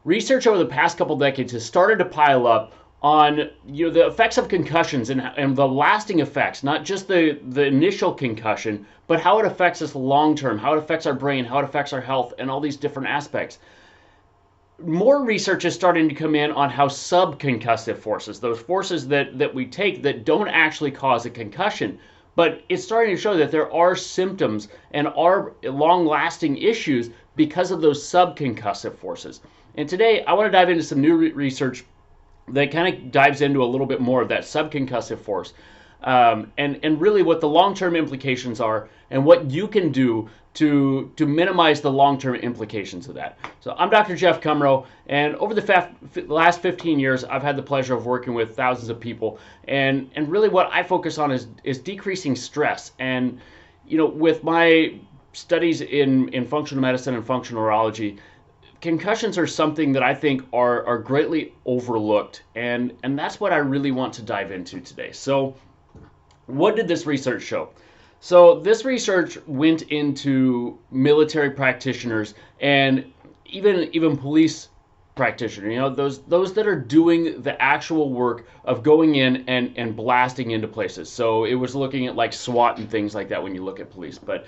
research over the past couple decades has started to pile up on the effects of concussions and the lasting effects, not just the initial concussion, but how it affects us long term, how it affects our brain, how it affects our health, and all these different aspects. More research is starting to come in on how subconcussive forces, those forces that we take that don't actually cause a concussion, but it's starting to show that there are symptoms and are long-lasting issues because of those subconcussive forces. And today I want to dive into some new research that kind of dives into a little bit more of that subconcussive force, and really what the long-term implications are and what you can do to minimize the long-term implications of that. So I'm Dr. Jeff Cumro, and over the last 15 years, I've had the pleasure of working with thousands of people, and really what I focus on is decreasing stress. And with my studies in functional medicine and functional neurology, concussions are something that I think are greatly overlooked, and that's what I really want to dive into today. So what did this research show? So this research went into military practitioners and even police practitioners, those that are doing the actual work of going in and blasting into places. So it was looking at like SWAT and things like that when you look at police. But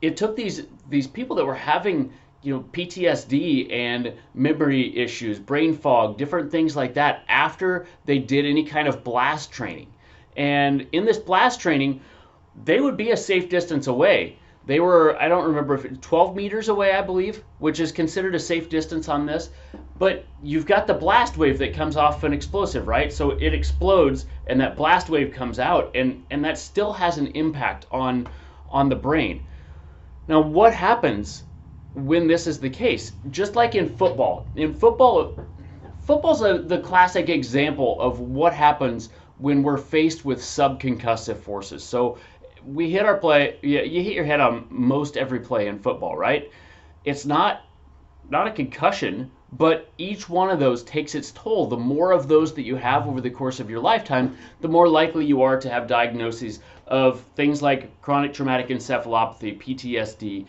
it took these people that were having PTSD and memory issues, brain fog, different things like that after they did any kind of blast training. And in this blast training, they would be a safe distance away. They were, I don't remember if it's 12 meters away, I believe, which is considered a safe distance on this. But you've got the blast wave that comes off an explosive, right? So it explodes and that blast wave comes out, and that still has an impact on the brain. Now, what happens when this is the case? Just like in football. Football's the classic example of what happens when we're faced with subconcussive forces. So we hit our play, you hit your head on most every play in football, right? It's not a concussion, but each one of those takes its toll. The more of those that you have over the course of your lifetime, the more likely you are to have diagnoses of things like chronic traumatic encephalopathy, PTSD,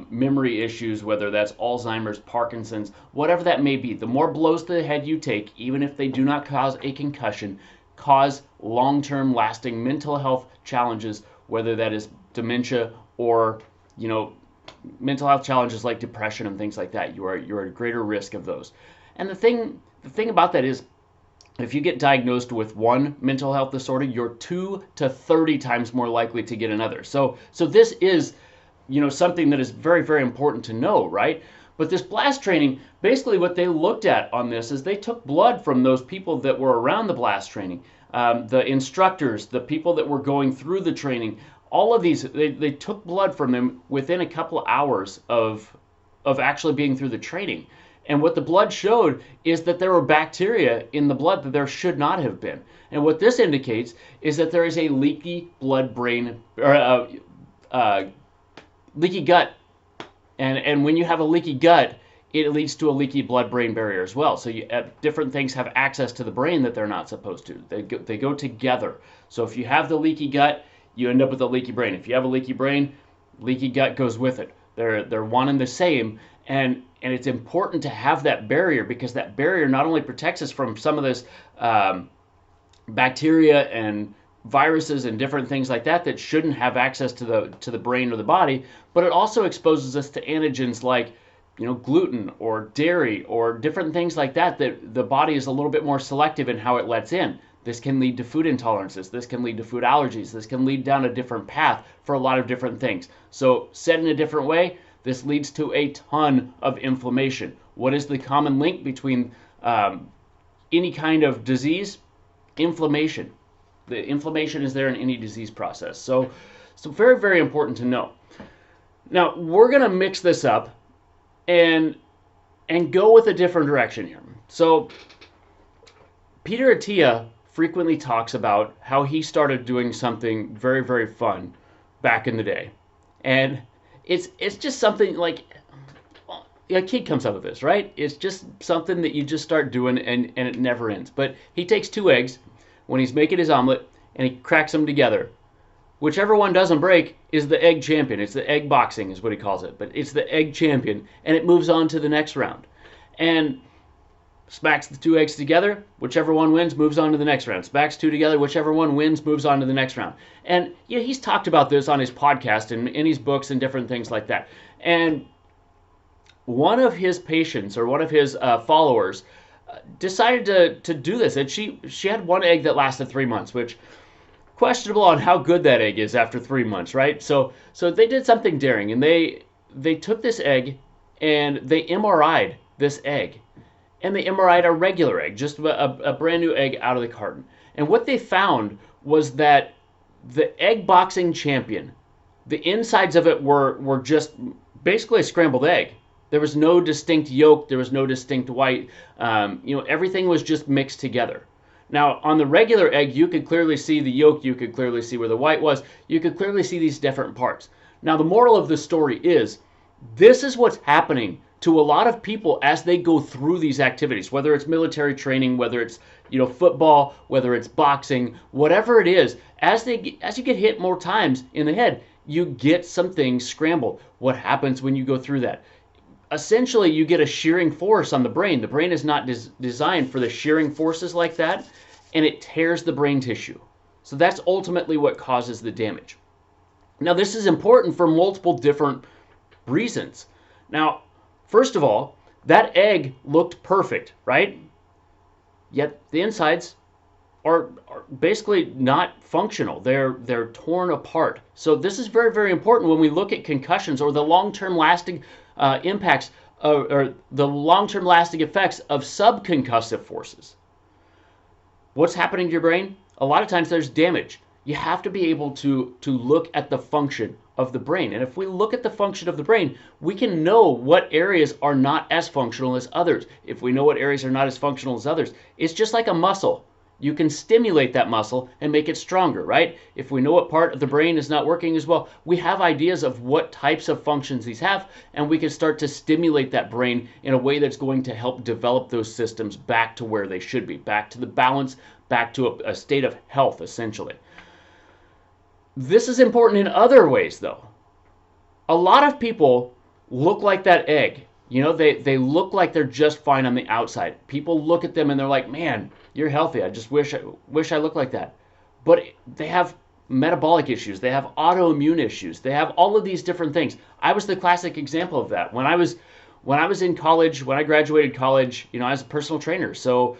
memory issues, whether that's Alzheimer's, Parkinson's, whatever that may be. The more blows to the head you take, even if they do not cause a concussion, cause long-term lasting mental health challenges, whether that is dementia or mental health challenges like depression and things like that. You're at greater risk of those. And the thing about that is, if you get diagnosed with one mental health disorder, you're 2 to 30 times more likely to get another. So this is something that is very, very important to know, right? But this blast training, basically what they looked at on this is they took blood from those people that were around the blast training, the instructors, the people that were going through the training, all of these, they took blood from them within a couple of hours of actually being through the training. And what the blood showed is that there were bacteria in the blood that there should not have been. And what this indicates is that there is a leaky blood-brain, or leaky gut. And when you have a leaky gut, it leads to a leaky blood-brain barrier as well. So different things have access to the brain that they're not supposed to. They go together. So if you have the leaky gut, you end up with a leaky brain. If you have a leaky brain, leaky gut goes with it. They're one and the same. And it's important to have that barrier, because that barrier not only protects us from some of this bacteria and viruses and different things like that shouldn't have access to the brain or the body, but it also exposes us to antigens like gluten or dairy or different things like that the body is a little bit more selective in how it lets in. This can lead to food intolerances. This can lead to food allergies. This can lead down a different path for a lot of different things. So said in a different way, this leads to a ton of inflammation. What is the common link between any kind of disease? Inflammation. The inflammation is there in any disease process. So very, very important to know. Now, we're going to mix this up and go with a different direction here. So Peter Attia frequently talks about how he started doing something very, very fun back in the day. And it's just something like, well, a kid comes up with this, right? It's just something that you just start doing and it never ends. But he takes 2 eggs when he's making his omelet and he cracks them together. Whichever one doesn't break is the egg champion. It's the egg boxing is what he calls it, but it's the egg champion, and it moves on to the next round. And smacks the two eggs together, whichever one wins moves on to the next round. Smacks two together, whichever one wins moves on to the next round. And he's talked about this on his podcast and in his books and different things like that. And one of his patients or one of his followers decided to do this, and she had one egg that lasted 3 months, which questionable on how good that egg is after 3 months, right? So they did something daring, and they took this egg and they MRI'd this egg, and they MRI'd a regular egg, just a brand new egg out of the carton. And what they found was that the egg boxing champion, the insides of it were just basically a scrambled egg. There was no distinct yolk. There was no distinct white. Everything was just mixed together. Now, on the regular egg, you could clearly see the yolk. You could clearly see where the white was. You could clearly see these different parts. Now, the moral of the story is this is what's happening to a lot of people as they go through these activities, whether it's military training, whether it's football, whether it's boxing, whatever it is. As you get hit more times in the head, you get some things scrambled. What happens when you go through that? Essentially, you get a shearing force on the brain. The brain is not designed for the shearing forces like that, and it tears the brain tissue. So that's ultimately what causes the damage. Now, this is important for multiple different reasons. Now, first of all, that egg looked perfect, right? Yet the insides are basically not functional. They're torn apart. So this is very, very important when we look at concussions or the long-term lasting impacts or the long-term lasting effects of subconcussive forces. What's happening to your brain? A lot of times there's damage. You have to be able to look at the function of the brain. And if we look at the function of the brain, we can know what areas are not as functional as others. If we know what areas are not as functional as others, it's just like a muscle. You can stimulate that muscle and make it stronger, right? If we know what part of the brain is not working as well, we have ideas of what types of functions these have, and we can start to stimulate that brain in a way that's going to help develop those systems back to where they should be, back to the balance, back to a state of health, essentially. This is important in other ways, though. A lot of people look like that egg. They look like they're just fine on the outside. People look at them and they're like, man, you're healthy. I just wish I looked like that. But they have metabolic issues. They have autoimmune issues. They have all of these different things. I was the classic example of that. When I was in college, when I graduated college, I was a personal trainer. So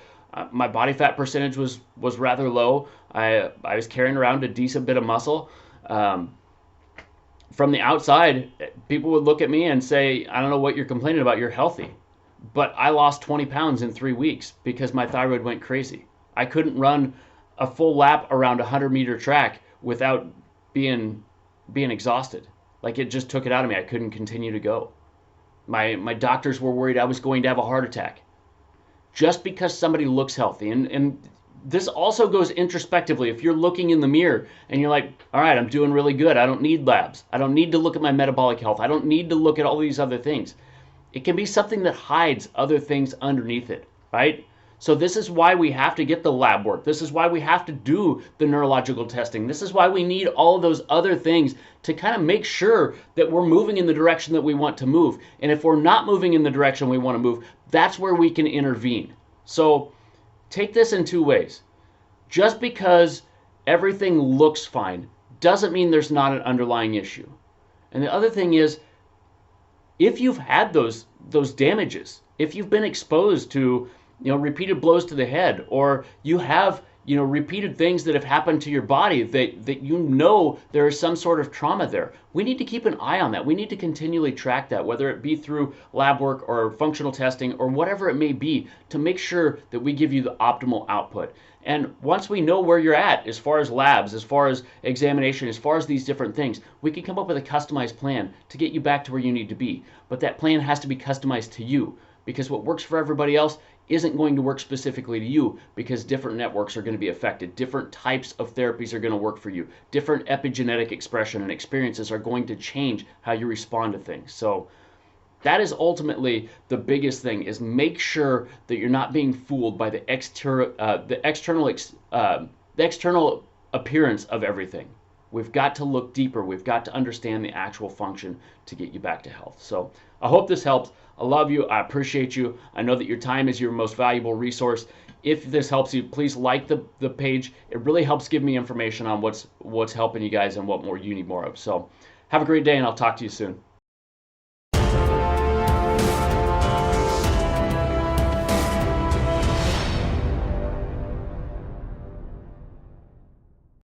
my body fat percentage was rather low. I was carrying around a decent bit of muscle. From the outside, people would look at me and say, I don't know what you're complaining about. You're healthy. But I lost 20 pounds in 3 weeks because my thyroid went crazy. I couldn't run a full lap around a 100-meter track without being exhausted. Like, it just took it out of me. I couldn't continue to go. My doctors were worried I was going to have a heart attack. Just because somebody looks healthy. And this also goes introspectively. If you're looking in the mirror and you're like, all right, I'm doing really good. I don't need labs. I don't need to look at my metabolic health. I don't need to look at all these other things. It can be something that hides other things underneath it, right? So this is why we have to get the lab work. This is why we have to do the neurological testing. This is why we need all of those other things to kind of make sure that we're moving in the direction that we want to move. And if we're not moving in the direction we want to move, that's where we can intervene. So take this in two ways. Just because everything looks fine doesn't mean there's not an underlying issue. And the other thing is, if you've had those damages, if you've been exposed to repeated blows to the head, or you have repeated things that have happened to your body that there is some sort of trauma there, we need to keep an eye on that. We need to continually track that, whether it be through lab work or functional testing or whatever it may be, to make sure that we give you the optimal output. And once we know where you're at, as far as labs, as far as examination, as far as these different things, we can come up with a customized plan to get you back to where you need to be. But that plan has to be customized to you, because what works for everybody else isn't going to work specifically to you, because different networks are going to be affected. Different types of therapies are going to work for you. Different epigenetic expression and experiences are going to change how you respond to things. So that is ultimately the biggest thing, is make sure that you're not being fooled by the external appearance of everything. We've got to look deeper. We've got to understand the actual function to get you back to health. So I hope this helps. I love you. I appreciate you. I know that your time is your most valuable resource. If this helps you, please like the page. It really helps give me information on what's helping you guys and what more you need more of. So have a great day, and I'll talk to you soon.